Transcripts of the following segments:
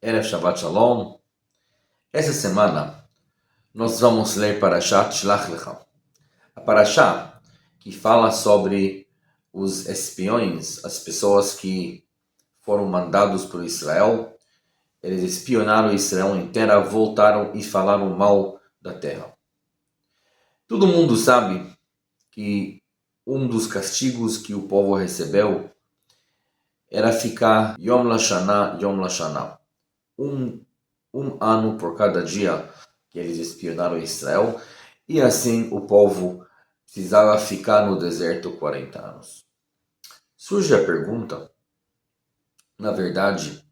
Erev Shabbat Shalom. Essa semana nós vamos ler Parashat Shlach Lecha. A Parashá que fala sobre os espiões, as pessoas que foram mandados por Israel. Eles espionaram Israel inteira, voltaram e falaram mal da terra. Todo mundo sabe que um dos castigos que o povo recebeu era ficar Yom Lashana, um ano por cada dia que eles espionaram Israel, e assim o povo precisava ficar no deserto 40 anos. Surge a pergunta, na verdade,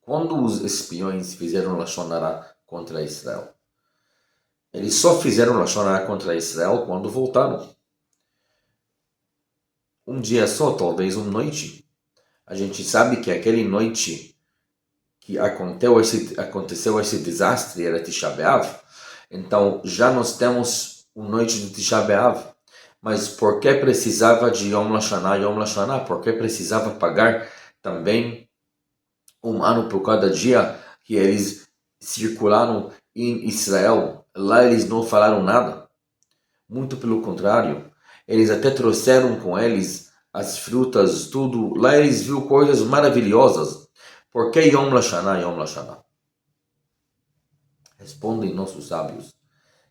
quando os espiões fizeram Lashon Hara contra Israel? Eles só fizeram Lashon Hara contra Israel quando voltaram. Um dia só, talvez uma noite. A gente sabe que aquela noite que aconteceu esse desastre era Tisha B'Av. Então já nós temos uma noite de Tisha B'Av. Mas por que precisava de Yom Lashana? Por que precisava pagar também um ano por cada dia que eles circularam em Israel? Lá eles não falaram nada. Muito pelo contrário. Eles até trouxeram com eles as frutas, tudo. Lá eles viram coisas maravilhosas. Por que Yom Lashana? Respondem nossos sábios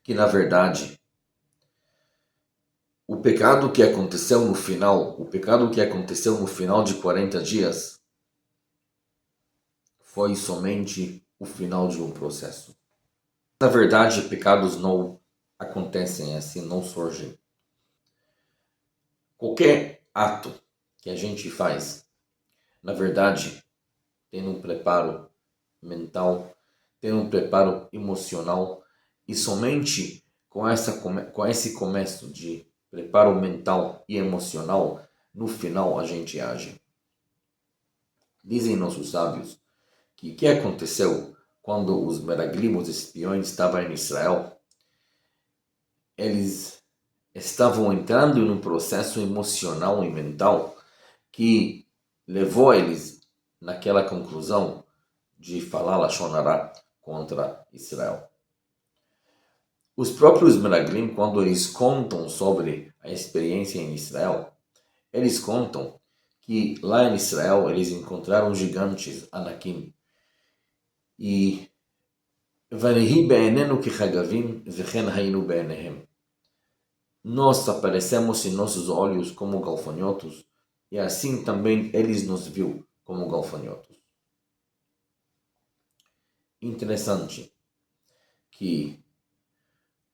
que, na verdade, o pecado que aconteceu no final de 40 dias, foi somente o final de um processo. Na verdade, pecados não acontecem assim, não surgem. Qualquer ato que a gente faz, na verdade, tem um preparo mental, tem um preparo emocional, e somente com esse começo de preparo mental e emocional, no final a gente age. Dizem nossos sábios que o que aconteceu quando os meraglim, os espiões, estavam em Israel? Eles estavam entrando em um processo emocional e mental que levou eles naquela conclusão de falar Lashon Hara contra Israel. Os próprios meraglim, quando eles contam sobre a experiência em Israel, eles contam que lá em Israel eles encontraram gigantes, Anakim, e Vanehi be'enenu kichagavim vechen haynu be'enehem. Nós aparecemos em nossos olhos como gafanhotos, e assim também eles nos viu como gafanhotos. Interessante que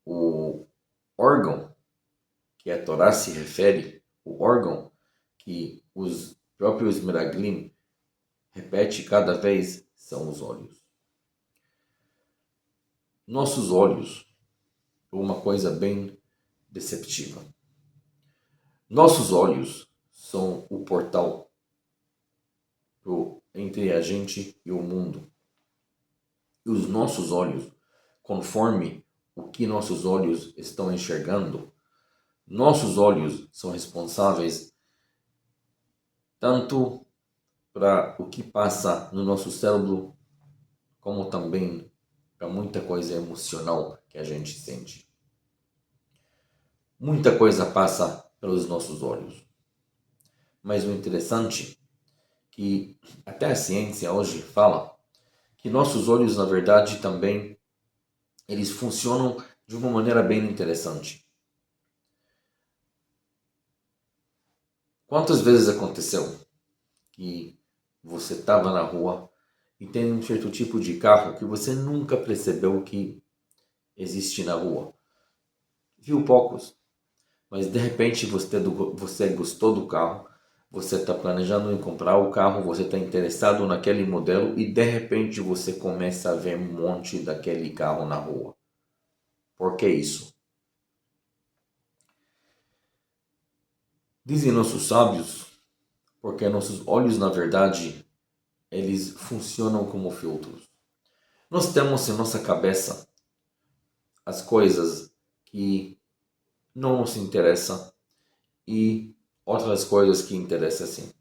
o órgão que a Torá se refere, o órgão que os próprios meraglim repete cada vez, são os olhos. Nossos olhos, uma coisa bem deceptiva. Nossos olhos são o portal entre a gente e o mundo. E os nossos olhos, conforme o que nossos olhos estão enxergando, nossos olhos são responsáveis tanto para o que passa no nosso cérebro, como também para muita coisa emocional que a gente sente. Muita coisa passa pelos nossos olhos. Mas o interessante é que até a ciência hoje fala que nossos olhos, na verdade, também eles funcionam de uma maneira bem interessante. Quantas vezes aconteceu que você estava na rua e tem um certo tipo de carro que você nunca percebeu que existe na rua? Viu poucos, mas de repente você gostou do carro, você está planejando em comprar o carro, você está interessado naquele modelo e de repente você começa a ver um monte daquele carro na rua. Por que isso? Dizem nossos sábios, porque nossos olhos, na verdade, eles funcionam como filtros. Nós temos em nossa cabeça as coisas que não nos interessam e outras coisas que interessam sim.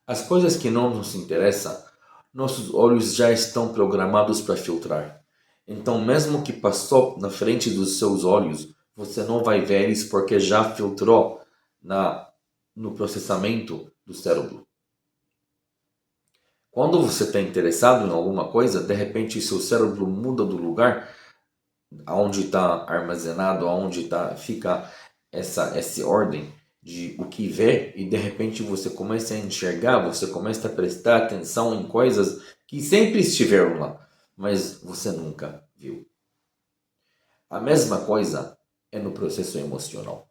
As coisas que não nos interessam, nossos olhos já estão programados para filtrar. Então, mesmo que passou na frente dos seus olhos, você não vai ver eles porque já filtrou no processamento do cérebro. Quando você está interessado em alguma coisa, de repente seu cérebro muda do lugar aonde está armazenado, fica essa ordem de o que vê, e de repente você começa a enxergar, você começa a prestar atenção em coisas que sempre estiveram lá, mas você nunca viu. A mesma coisa é no processo emocional.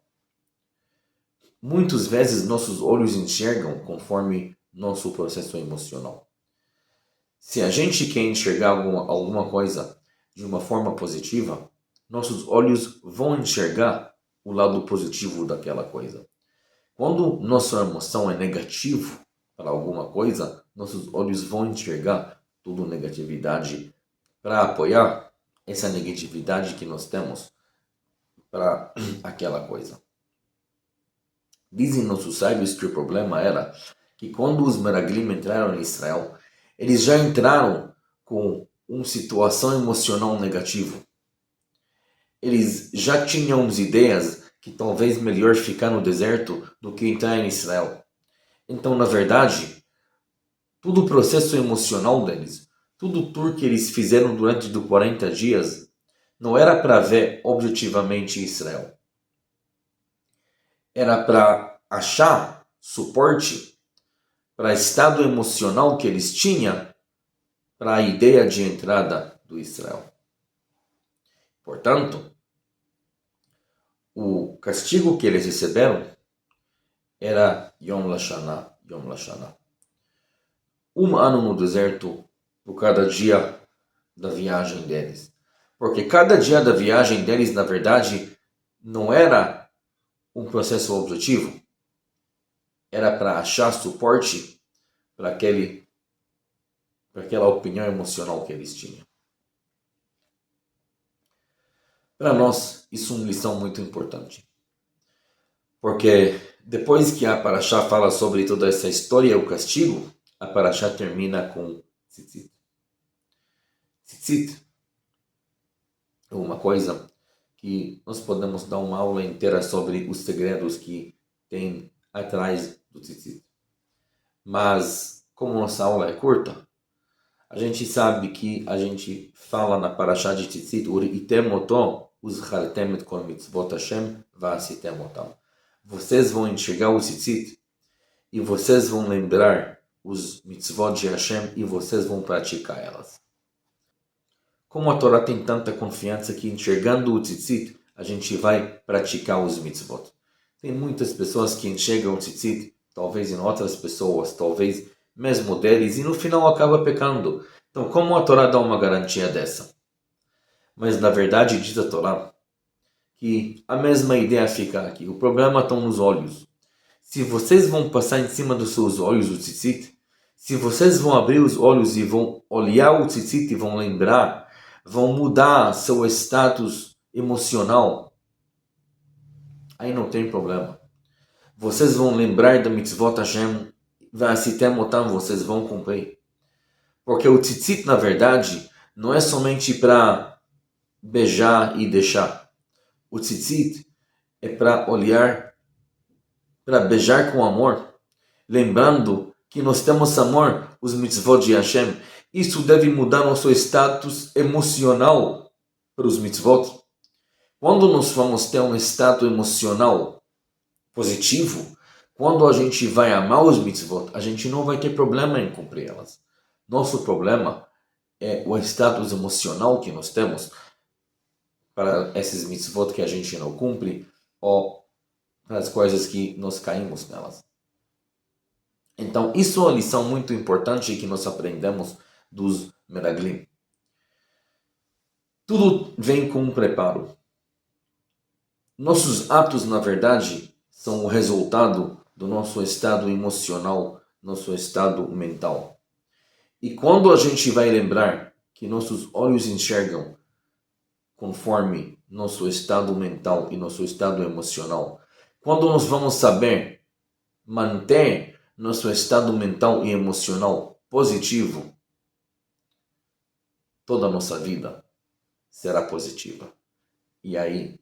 Muitas vezes nossos olhos enxergam conforme nosso processo emocional. Se a gente quer enxergar alguma coisa de uma forma positiva, nossos olhos vão enxergar o lado positivo daquela coisa. Quando nossa emoção é negativa para alguma coisa, nossos olhos vão enxergar tudo negatividade para apoiar essa negatividade que nós temos para aquela coisa. Dizem nossos sábios que o problema era que quando os Meraglim entraram em Israel, eles já entraram com uma situação emocional negativa. Eles já tinham ideias que talvez melhor ficar no deserto do que entrar em Israel. Então, na verdade, todo o processo emocional deles, tudo o tour que eles fizeram durante os 40 dias, não era para ver objetivamente Israel. Era para achar suporte para o estado emocional que eles tinham para a ideia de entrada do Israel. Portanto, o castigo que eles receberam era Yom Lashana, Yom Lashana. 1 ano no deserto por cada dia da viagem deles. Porque cada dia da viagem deles, na verdade, não era um processo objetivo. Era para achar suporte para aquela opinião emocional que eles tinham. Para nós, isso é uma lição muito importante. Porque depois que a Parashá fala sobre toda essa história e o castigo, a Parashá termina com Tzitzit. Tzitzit é uma coisa que nós podemos dar uma aula inteira sobre os segredos que tem atrás do Tzitzit. Mas, como nossa aula é curta, a gente sabe que a gente fala na Parashá de Tzitzit, Uritem oto uzchartem et kol mitzvot Hashem va'asitem otam. Vocês vão enxergar o Tzitzit e vocês vão lembrar os mitzvot de Hashem e vocês vão praticar elas. Como a Torá tem tanta confiança que enxergando o Tzitzit, a gente vai praticar os mitzvot. Tem muitas pessoas que enxergam o Tzitzit, talvez em outras pessoas, talvez mesmo deles, e no final acaba pecando. Então, como a Torá dá uma garantia dessa? Mas na verdade diz a Torá que a mesma ideia fica aqui. O problema está nos olhos. Se vocês vão passar em cima dos seus olhos o Tzitzit, se vocês vão abrir os olhos e vão olhar o Tzitzit e vão lembrar, vão mudar seu status emocional, aí não tem problema. Vocês vão lembrar da mitzvot Hashem, va'asitem otam, vocês vão cumprir. Porque o Tzitzit, na verdade, não é somente para beijar e deixar. O Tzitzit é para olhar, para beijar com amor, lembrando que nós temos amor, os mitzvot de Hashem. Isso deve mudar nosso status emocional para os mitzvot. Quando nós vamos ter um estado emocional positivo, quando a gente vai amar os mitzvot, a gente não vai ter problema em cumprir elas. Nosso problema é o status emocional que nós temos para esses mitzvot que a gente não cumpre ou para as coisas que nós caímos nelas. Então, isso é uma lição muito importante que nós aprendemos dos Meraglim. Tudo vem com um preparo. Nossos atos, na verdade, são o resultado do nosso estado emocional, nosso estado mental. E quando a gente vai lembrar que nossos olhos enxergam conforme nosso estado mental e nosso estado emocional, quando nós vamos saber manter nosso estado mental e emocional positivo, toda a nossa vida será positiva. E aí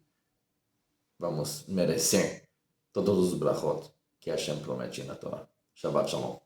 vamos merecer todos os brachot que Hashem promete na Torá. Shabbat Shalom.